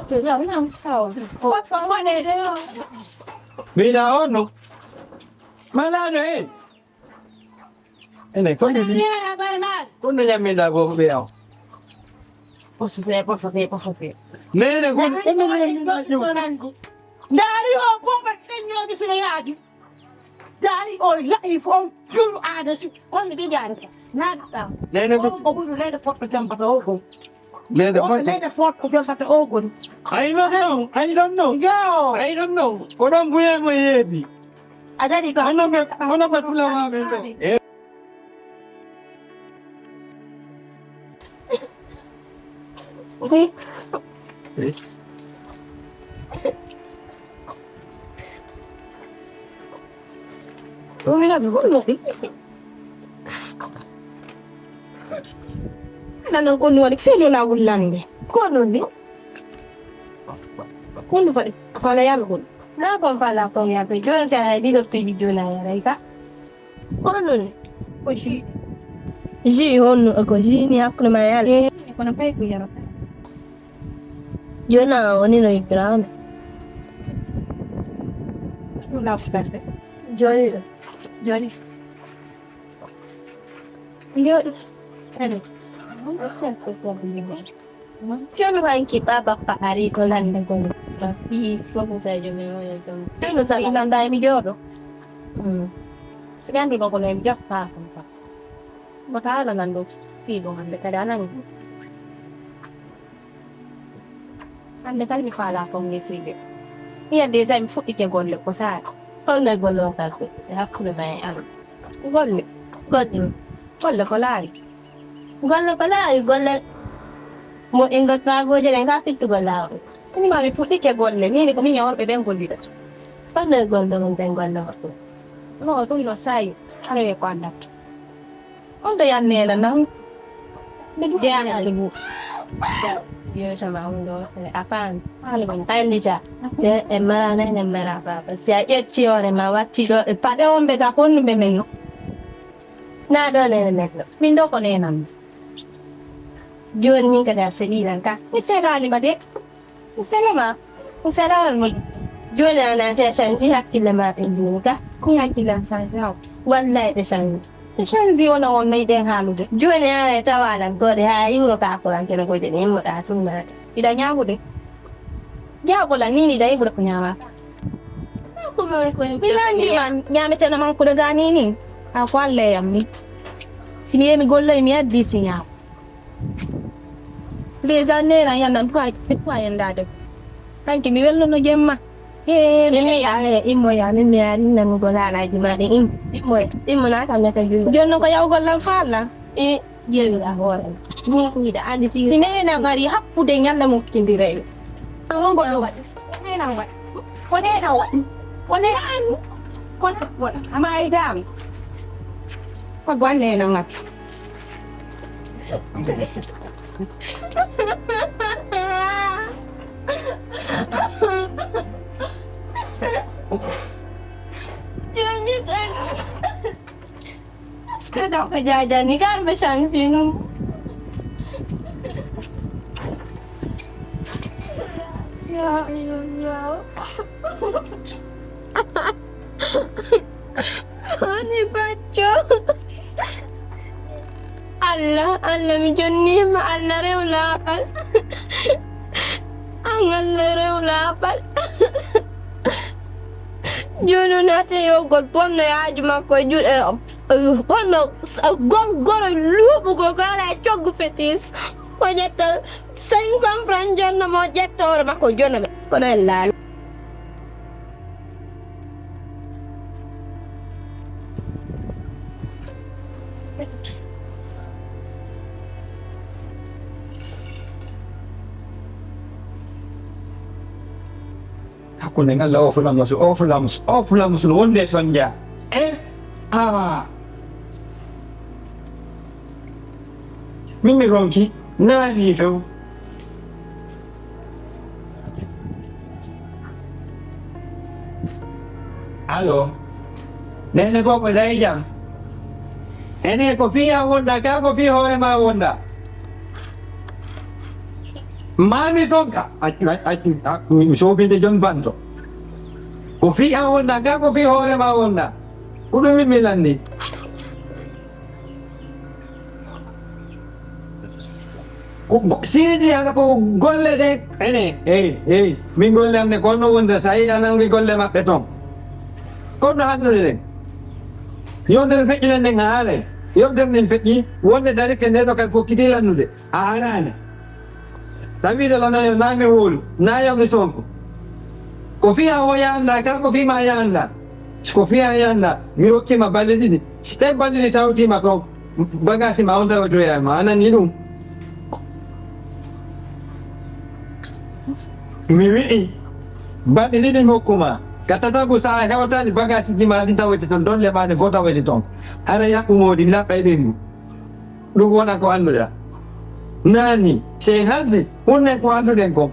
Từ giờ đến năm sau, bắt phóng qua đây đấy không? Bây giờ nó mà là này này con này con này mình là vô về nào Posso ver, posso ver, posso ver. này này con Dari ho po magtenyo di sinayagi. Dari o life on you ada su kon bi jan. Nagta. này này Ko buso le da fort pagam pato ko. này Ko le da fort pagam pato ko. I don't know Yo. I don't know orang punya mau yebi Ada di ko. mana betul lah betul Okay. Umi nga bigo mo din. Nang ko nuwalik filo na ulan ni. Ko no ni. Ko no fala ya mo. Na ko fala ko ya pe jo ta di do ti video na ya rai ka. Ko no ni. Ko shi. Ji honu ako ji ni ako na mayal. Ko na pa ko ya. Yo na oni no ibrahim. No la flash. Joy. Johnny. Yo. Ano? Piano ba ang kita ba paari ko lang na ko. Bi ko sa jo me yo yo. Piano sa ilang dai miglioro. Sekian di ko na yung pa. Makala nando pigo ande kada nang. Ande kan mi fala ko ni sige. Iya design fu ike golle ko sa. Ko na golo ta ko. Ha ko na may ano. Golle. Golle. Golle ko lai. Golle pala ay golle. Mo ingat na go jere nga fit golla. Kung mami fu ike golle ni ko mi yor be ben golli da. Pa na golle ng golle ko. No, tu lo sai. Ano e kwanda. Onde yan nela nang. Diyan alibu. Yo sama undo apan. Alam mo tayo di siya. Emara na emara pa. Siya eti ore mawati do Pada ombe ka kon be menno. na do na na. Mindo ko ne nam. Yun ni kada sa ilan ka. Ni sera ni bade. Ni sera ma. Ni sera mo. Yun na na siya si hakila matin ka. Kung ay tilang sa yaw. Wala ito siyang. Siya nzi ona on may den halu de. Yun na tawanan ko de ha yung ka ko lang kina ko de ni mo da tun na. Ida nya de. Ya bola nini dai bura kunya ma. Ko mo ko Bilang di man nyamete naman ko daga nini. Ako alle yam ni. Si mi gollo mi addi sinya. Leza ne na yan nan kwa yan da de. Ranki mi wello no gemma. ini ya imo ya ni ya ni na mo gola na di ma ni imo na ta meta yu. Jonno ko yaw gollan falla. Ye la hore. Ni da andi ti. Sine na ngari happude nyalla mo kindire. Ang gollo wat. Sine na wat. Wone na wat. Wone an. Wone ama ai dam. Pag wane na ngat. Yun kan. Kada ka jajan ni kan ba siyang sino? Ya. Ani bacho. Allah mi jonni ma Allah rew lapal. Ang Allah rew lapal. Jono nate yo god pom na yaji makko jud pono goro lubu go gara chogu fetis. Ko jetta 500 francs jonna mo jetta ora makko jonna be ko na la. Ako na nga overlammers londe sonja mimi ronki na hivyo alo nene ko pa dai jam ene kofia wonda ka kofia hore ma wonda Mami soka mi sofinde jon banto ko fi an wonda ga ko fi hoore ma wonda ko ɗum mi landi siidi hata ko golle ɗe ene eyi min golle amne konno wonda sa yi anangi golle maɓɓe toon konno hannude ɗen yewtere feƴƴuɗen nden a haalay yewtere nden feƴƴi wonde darike nde ɗo kadi fof kiti lannude a haarani tawiɗo lanoyo nami wolu nayamni sonko ko fiya o yanda kala ko fima yanda ko fiya yanda mi hokkima balɗe ɗiɗi so tawi balɗe ɗi tawtima toon bagage ma on tawa joyama anani ɗum mi wi'i balɗe ɗiɗi mi hokkuma gattatago sa hewtani bagage ji ma ɗi tawete toon dolle ma ɗe fof tawete toon hara yaɓɓumodi mi laɓɓa e ɓendu ɗum wona ko anduɗa nani sey halde hunde ko anduɗen ko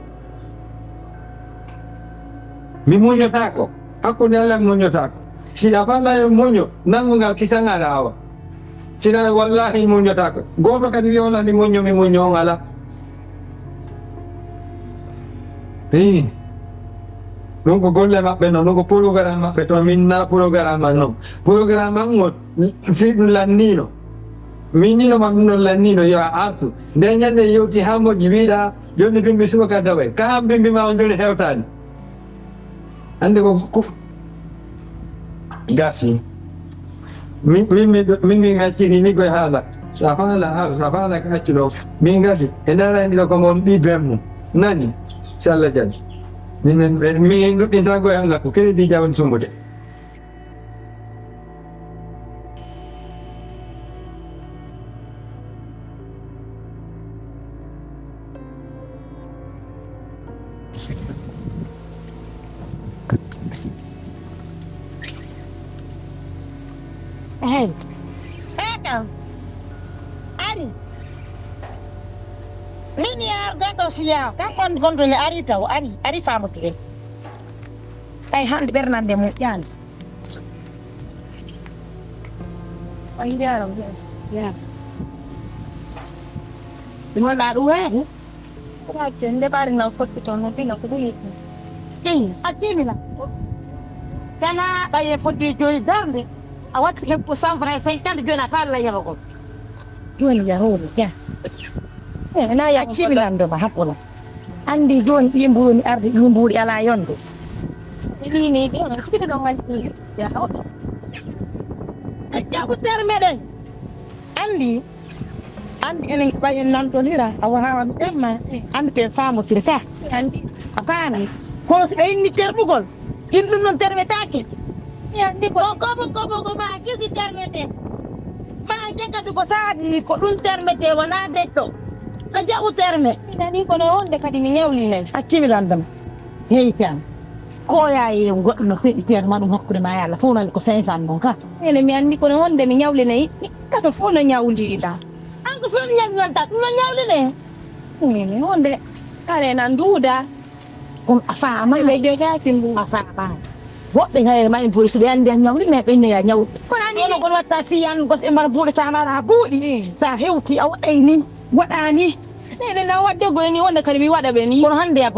mi muñotako hakkude Allah mi muñotako siɗa fallayo muño nangugal kisangal awa siɗa wallahi muñotako goto kadi wiyola mi muño on ala i ɗum ko golle maɓɓe noon ɗum ko programme maɓɓe toon min na programme an noon programme an o fi ɗum lannino min ninoma ɗum ɗon lannino yo a artu nde ñande yewti ha moƴƴi wiiɗa joni bimbi subaka daway ka ham bimbi ma on joni hewtani hande ko gasi min acciri ni koye haala sa faala ko accuɗo min gasi e darani ɗo komon ɓi bemmu nani so Allah jaɓi min ɗuɗɗinta koye Allah ko crédit jawoni sumbude Hey, Eka, Ali, linear gato siya, kakon kontrol ari tahu, ari famo kiri. Tay hand Bernande mo yan. Oh hindi alam, yes, yeah. Dengan lalu kaya hindi parang na-focus ito, natin ako ulit. At yun nila. Kaya kaya po dito yung dami. Awat ke pusang frasa kan dia nak falla ya bako. Jual ya hulu ya. Na ya kibilan do mahapola. Andi jon imbu ni ardi imbu di alayon tu. Ini dia nak kita dong mati. Ya. Jauh termede. Andi ini bayan nonton ni lah. Awak emma. Andi pe famo sirfa. Andi afani. Kalau ini terbukol. Ini non termetaki. Ya, di ko ma kiti termete. Ma jaka du ko sadi ko dun termete wana detto. La jabu terme. Ina ni ko no onde kadi mi nyawli nen. Accimi landam. Hey kan. Ko ya yi goddo no fi pier manu hakkude ma yalla fu nan ko 500 mon ka. Ene mi andi ko no onde mi nyawli nei. Ka to fu no nyawli ita. An ko fu nyawli ta no nyawli ne. Ene onde kare nan duda. Ko afa ma be joga timbu afa ba. Woɓɓe hay ma en police ɓe andi ñawri mais ɓe neya ñaw kono kon watta fiyan gos e mbar buuɗe samara buuɗi sa hewti a waɗay ni waɗani nene na wadde goyni wonde kadi mi waɗa ɓe ni kono hande a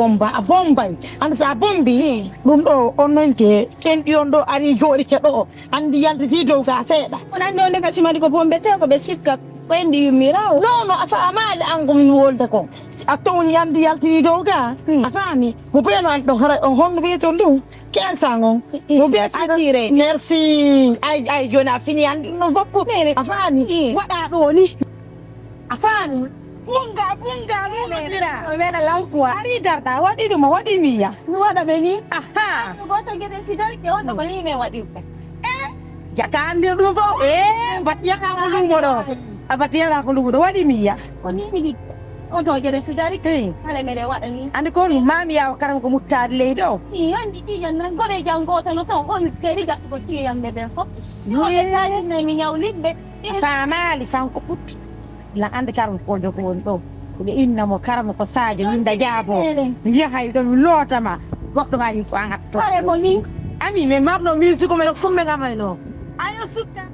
bombay anda sa bombi ɗum ɗo on nonte en ɗiyon ɗo ari jooɗike ɗo andi yaltiti dow ga seeɗa on andi onde kasi madi ko bombete ko ɓe sikka ko endi yummirawo non a faamaade an komin wolde ko a towni andi yaltiri dow ga a faami mo ɓeeno an ɗo hara on honno wiyeton ɗum Kensangon, atire. Merci. Ay jona fini andi no voppu. Afani. Wada do ni. Afani. Bunga no mena lampua. Ari darda wadi do wadi miya. No wada beni. Aha. Go to get sidari ke on bani me wadi. Jaka andi do vo. Batia ka ko lungo do. Abatia la ko lungo do wadi miya. Oni mi Untuk jadi sedari ke, ada mereka ni. Anda kau ni mami awak sekarang kau mutar ledo. Iya, andi jangan kau rejang kau tanah tahu kau kiri tak kau kiri yang bebel kau. Saya ni minyak ulit bet. Sama, lifang kau put. Lang anda sekarang kau do kau tu. Kau inna mo sekarang kau saja minda jabo. Dia hai do lot ama. Kau tu hari kau angkat. Ada kau ni. Ami memang no music kau melok kau mengamai no. Ayo suka.